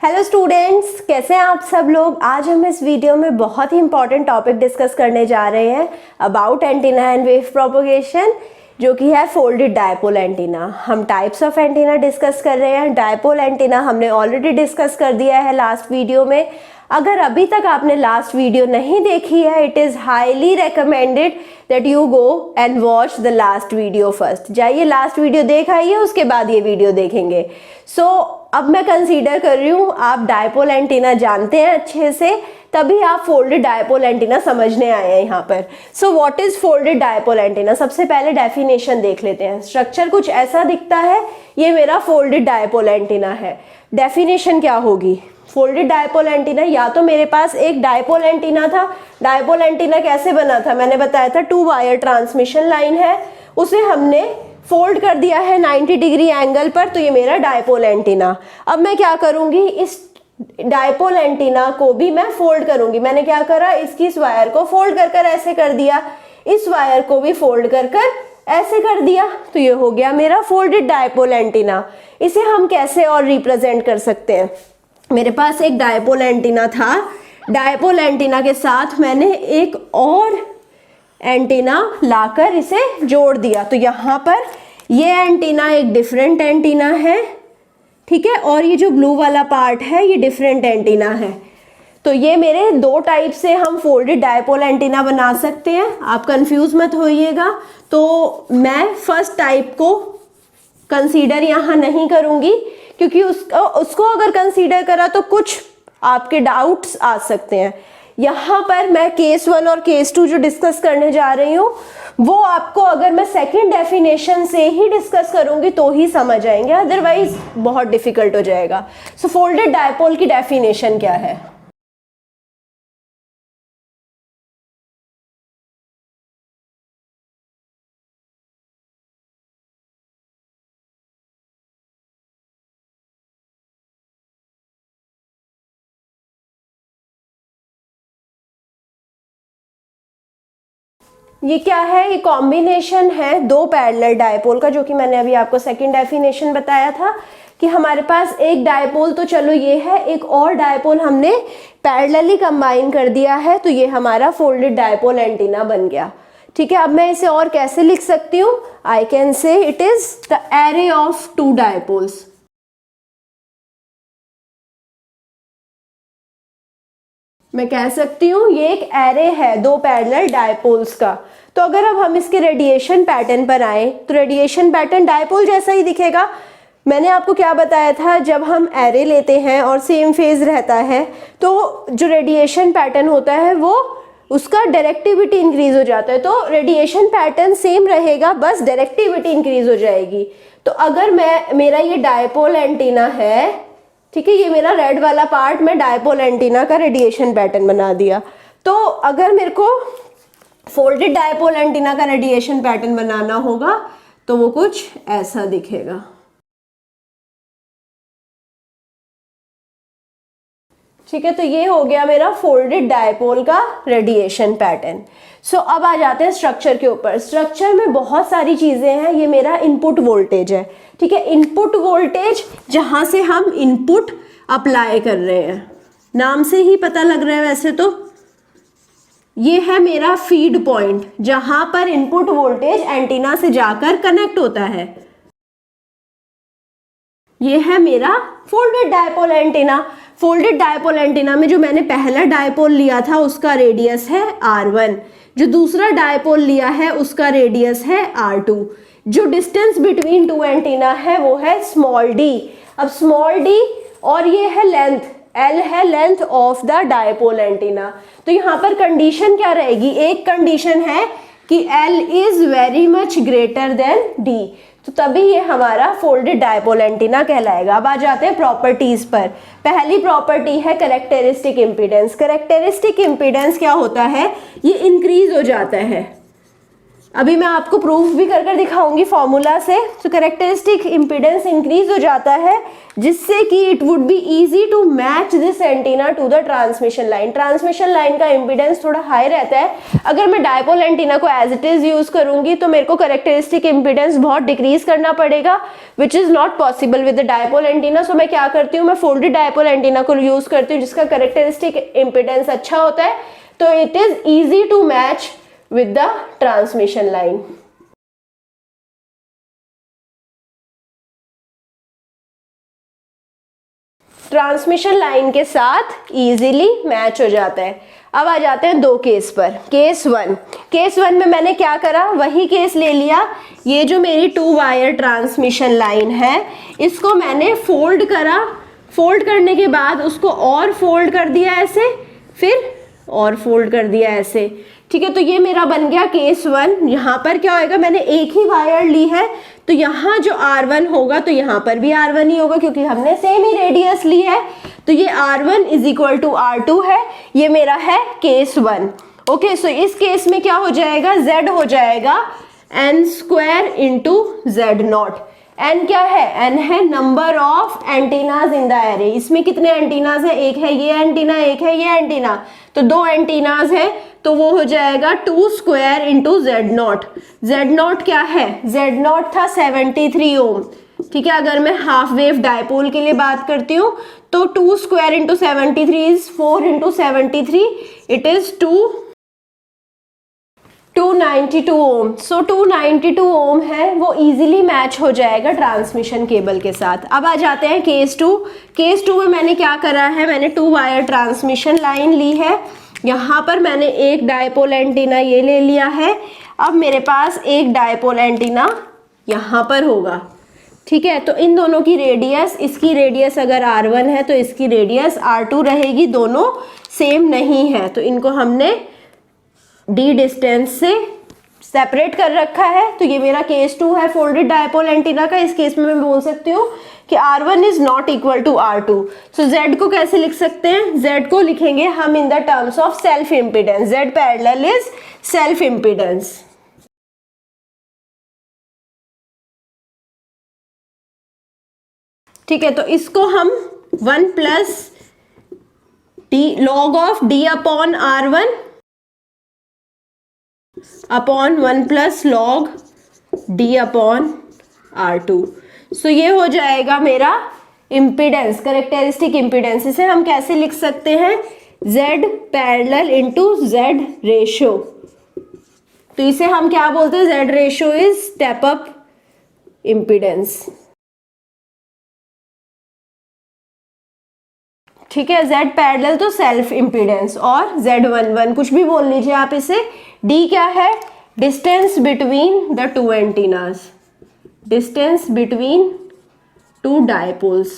Hello students, कैसे हैं आप सब लोग। आज हम इस वीडियो में बहुत ही इंपॉर्टेंट टॉपिक डिस्कस करने जा रहे हैं about antenna and wave propagation, जो कि है फोल्डेड डायपोल एंटीना। हम टाइप्स ऑफ एंटीना डिस्कस कर रहे हैं। डायपोल एंटीना हमने ऑलरेडी डिस्कस कर दिया है लास्ट वीडियो में। अगर अभी तक आपने लास्ट वीडियो नहीं देखी है, it is highly recommended that you go and watch the last video first. जाइए लास्ट वीडियो देख आइए, उसके बाद ये वीडियो देखेंगे। अब मैं कंसीडर कर रही हूँ आप डायपोल एंटीना जानते हैं अच्छे से, तभी आप फोल्डेड डायपोल एंटीना समझने आए हैं यहाँ पर। So what is folded dipole antenna? सबसे पहले डेफिनेशन देख लेते हैं। स्ट्रक्चर कुछ ऐसा दिखता है, ये मेरा फोल्डेड डायपोल एंटीना है। डेफिनेशन क्या होगी? फोल्डेड डायपोल एंटीना, या तो मेरे पास एक डायपोल एंटीना था। डायपोल एंटीना कैसे बना था? मैंने बताया था 2 वायर ट्रांसमिशन लाइन है, उसे हमने फोल्ड कर दिया है 90 डिग्री एंगल पर, तो ये मेरा डायपोल एंटीना। अब मैं क्या करूंगी, इस डायपोल एंटीना को भी मैं फोल्ड करूंगी। मैंने क्या करा, इसकी इस वायर को फोल्ड कर कर ऐसे कर दिया, इस वायर को भी फोल्ड कर कर ऐसे कर दिया, तो ये हो गया मेरा फोल्डेड डायपोल एंटीना। इसे हम कैसे और रिप्रेजेंट कर सकते हैं? मेरे पास एक डायपोल एंटीना था, डायपोल एंटीना के साथ मैंने एक और एंटीना लाकर इसे जोड़ दिया, तो यहाँ पर ये एंटीना एक डिफरेंट एंटीना है, ठीक है, और ये जो ब्लू वाला पार्ट है ये डिफरेंट एंटीना है। तो ये मेरे 2 टाइप से हम फोल्डेड डायपोल एंटीना बना सकते हैं, आप कंफ्यूज मत होइएगा। तो मैं फर्स्ट टाइप को कंसीडर यहाँ नहीं करूँगी, क्योंकि उसको अगर कंसीडर करा तो कुछ आपके डाउट्स आ सकते हैं। यहाँ पर मैं केस 1 और केस 2 जो डिस्कस करने जा रही हूँ, वो आपको अगर मैं सेकंड डेफिनेशन से ही डिस्कस करूँगी तो ही समझ आएंगे, अदरवाइज बहुत डिफिकल्ट हो जाएगा। सो फोल्डेड डायपोल की डेफिनेशन क्या है? ये क्या है? ये कॉम्बिनेशन है 2 पैरेलल डायपोल का, जो कि मैंने अभी आपको सेकंड डेफिनेशन बताया था कि हमारे पास एक डायपोल तो चलो ये है, एक और डायपोल हमने पैरेलली कंबाइन कर दिया है, तो ये हमारा फोल्डेड डायपोल एंटीना बन गया। ठीक है, अब मैं इसे और कैसे लिख सकती हूँ? I can say it is the array of 2 dipoles. मैं कह सकती हूँ ये एक एरे है 2 पैरेलल डायपोल्स का। तो अगर अब हम इसके रेडिएशन पैटर्न पर आए, तो रेडिएशन पैटर्न डायपोल जैसा ही दिखेगा। मैंने आपको क्या बताया था, जब हम एरे लेते हैं और सेम फेज रहता है तो जो रेडिएशन पैटर्न होता है वो उसका डायरेक्टिविटी इंक्रीज हो जाता है। तो रेडिएशन पैटर्न सेम रहेगा, बस डायरेक्टिविटी इंक्रीज हो जाएगी। तो अगर मेरा ये डायपोल एंटीना है, ठीक है, ये मेरा रेड वाला पार्ट, मैं डायपोल एंटीना का रेडिएशन पैटर्न बना दिया। तो अगर मेरे को फोल्डेड डायपोल एंटीना का रेडिएशन पैटर्न बनाना होगा तो वो कुछ ऐसा दिखेगा। ठीक है, तो ये हो गया मेरा फोल्डेड डायपोल का रेडिएशन पैटर्न। सो अब आ जाते हैं स्ट्रक्चर के ऊपर। स्ट्रक्चर में बहुत सारी चीजें हैं। ये मेरा इनपुट वोल्टेज है, ठीक है, इनपुट वोल्टेज, जहां से हम इनपुट अप्लाई कर रहे हैं, नाम से ही पता लग रहा है वैसे तो। ये है मेरा फीड पॉइंट, जहां पर इनपुट वोल्टेज एंटीना से जाकर कनेक्ट होता है। ये है मेरा folded dipole antenna. Folded dipole antenna में जो मैंने पहला डायपोल लिया था उसका रेडियस है R1, जो दूसरा डायपोल लिया है उसका रेडियस है R2। जो डिस्टेंस बिटवीन 2 एंटीना है वो है स्मॉल d। अब स्मॉल d और ये है लेंथ, L है length of the dipole antenna. तो यहाँ पर कंडीशन क्या रहेगी? एक कंडीशन है कि L is very much greater than D, तो तभी ये हमारा फोल्डेड डायपोल एंटीना कहलाएगा। अब आ जाते हैं प्रॉपर्टीज पर। पहली प्रॉपर्टी है कैरेक्टरिस्टिक इम्पीडेंस। कैरेक्टरिस्टिक इम्पीडेंस क्या होता है? ये इंक्रीज हो जाता है। अभी मैं आपको प्रूफ भी कर कर दिखाऊंगी फॉर्मूला से। तो कैरेक्टरिस्टिक इम्पीडेंस इंक्रीज हो जाता है, जिससे कि it would be easy to match this antenna to the transmission line. Transmission line का इम्पीडेंस थोड़ा हाई रहता है। अगर मैं डायपोल एंटीना को एज इट इज यूज करूंगी तो मेरे को कैरेक्टरिस्टिक इम्पीडेंस बहुत डिक्रीज करना पड़ेगा, which is not possible with the dipole antenna. So मैं क्या करती हूँ, मैं फोल्डेड डायपोल एंटीना को यूज करती हूँ जिसका कैरेक्टरिस्टिक इम्पिडेंस अच्छा होता है, तो it is easy to match with the transmission line. Transmission line के साथ इजीली मैच हो जाता है। अब आ जाते हैं दो केस पर। केस वन में मैंने क्या करा, वही केस ले लिया। ये जो मेरी 2 वायर ट्रांसमिशन लाइन है इसको मैंने फोल्ड करा, फोल्ड करने के बाद उसको और फोल्ड कर दिया ऐसे, फिर और फोल्ड कर दिया ऐसे, ठीक है। तो ये मेरा बन गया केस 1। यहाँ पर क्या होएगा, मैंने एक ही वायर ली है तो यहाँ जो R1 होगा तो यहाँ पर भी R1 ही होगा क्योंकि हमने सेम ही रेडियस ली है। तो ये R1 is equal to R2 है। ये मेरा है केस 1। ओके, सो इस केस में क्या हो जाएगा, Z हो जाएगा n square into Z0। n क्या है, n है number of antennas in the array. इसमें कितने एंटीनाज है, एक है ये एंटीना, एक है ये एंटीना, तो 2 एंटीनाज है, तो वो हो जाएगा 2 स्क्वायर इंटू Z0। Z0 क्या है, Z0 था 73 ओम, ठीक है। अगर मैं हाफ वेव डायपोल के लिए बात करती हूँ तो 2 square into 73 is 4 into 73, it is 292 ओम। सो 292 ओम है, वो इजीली मैच हो जाएगा ट्रांसमिशन केबल के साथ। अब आ जाते हैं केस 2। केस 2 में मैंने क्या करा है, मैंने 2 वायर ट्रांसमिशन लाइन ली है। यहाँ पर मैंने एक डायपोल एंटीना ये ले लिया है। अब मेरे पास एक डायपोल एंटीना यहाँ पर होगा, ठीक है। तो इन दोनों की रेडियस, इसकी रेडियस अगर R1 है तो इसकी रेडियस R2 रहेगी, दोनों सेम नहीं है, तो इनको हमने D डिस्टेंस से सेपरेट कर रखा है। तो ये मेरा केस 2 है फोल्डेड डायपोल एंटीना का। इस केस में मैं बोल सकती हूँ कि R1 is not equal to R2। So Z को कैसे लिख सकते हैं, Z को लिखेंगे हम in the terms of self impedance. Z parallel is self impedance, ठीक है। तो इसको हम 1 plus D log of D upon R1 upon 1 plus log D upon R2। सो ये हो जाएगा मेरा इम्पिडेंस, कैरेक्टरिस्टिक इम्पिडेंस। इसे हम कैसे लिख सकते हैं, Z parallel into Z ratio. तो इसे हम क्या बोलते हैं, Z ratio is step up impedance, ठीक है। Z पैरेलल तो सेल्फ इम्पिडेंस, और Z11 कुछ भी बोल लीजिए आप इसे। D क्या है, distance between the 2 antennas, distance between 2 dipoles,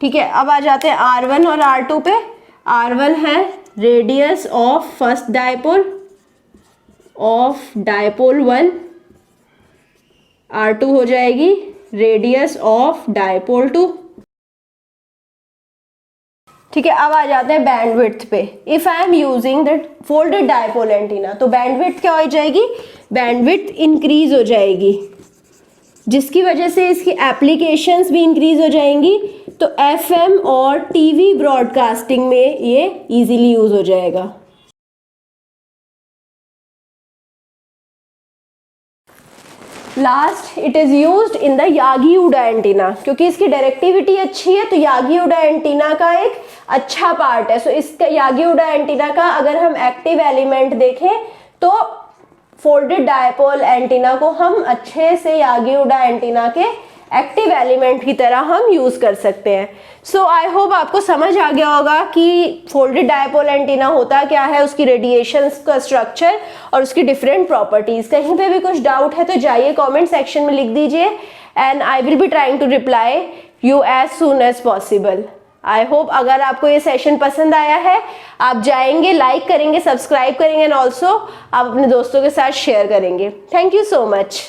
ठीक है। अब आ जाते हैं R1 और R2 पे। R1 है radius of first dipole of dipole 1, R2 हो जाएगी रेडियस ऑफ डायपोल 2, ठीक है। अब आ जाते हैं बैंडविड्थ पे। If I am using the folded dipole antenna, तो बैंडविड्थ क्या हो जाएगी, बैंडविड्थ इंक्रीज हो जाएगी, जिसकी वजह से इसकी एप्लीकेशंस भी इंक्रीज हो जाएंगी। तो FM और TV ब्रॉडकास्टिंग में ये इजीली यूज हो जाएगा। Last, it is used in the Yagi Uda antenna, क्योंकि इसकी डायरेक्टिविटी अच्छी है तो यागी उडा एंटीना का एक अच्छा पार्ट है। सो इसका यागी उडा एंटीना का अगर हम एक्टिव एलिमेंट देखें तो फोल्डेड डायपोल एंटीना को हम अच्छे से यागी उडा एंटीना के एक्टिव एलिमेंट की तरह हम यूज कर सकते हैं। सो आई होप आपको समझ आ गया होगा कि फोल्डेड डायपोल एंटीना होता क्या है, उसकी रेडिएशन का स्ट्रक्चर और उसकी डिफरेंट प्रॉपर्टीज। कहीं पे भी कुछ डाउट है तो जाइए कमेंट सेक्शन में लिख दीजिए, and I will be trying to reply you as soon as possible. I hope अगर आपको ये सेशन पसंद आया है, आप जाएंगे, लाइक करेंगे, सब्सक्राइब करेंगे, एंड ऑल्सो आप अपने दोस्तों के साथ शेयर करेंगे। Thank you so much.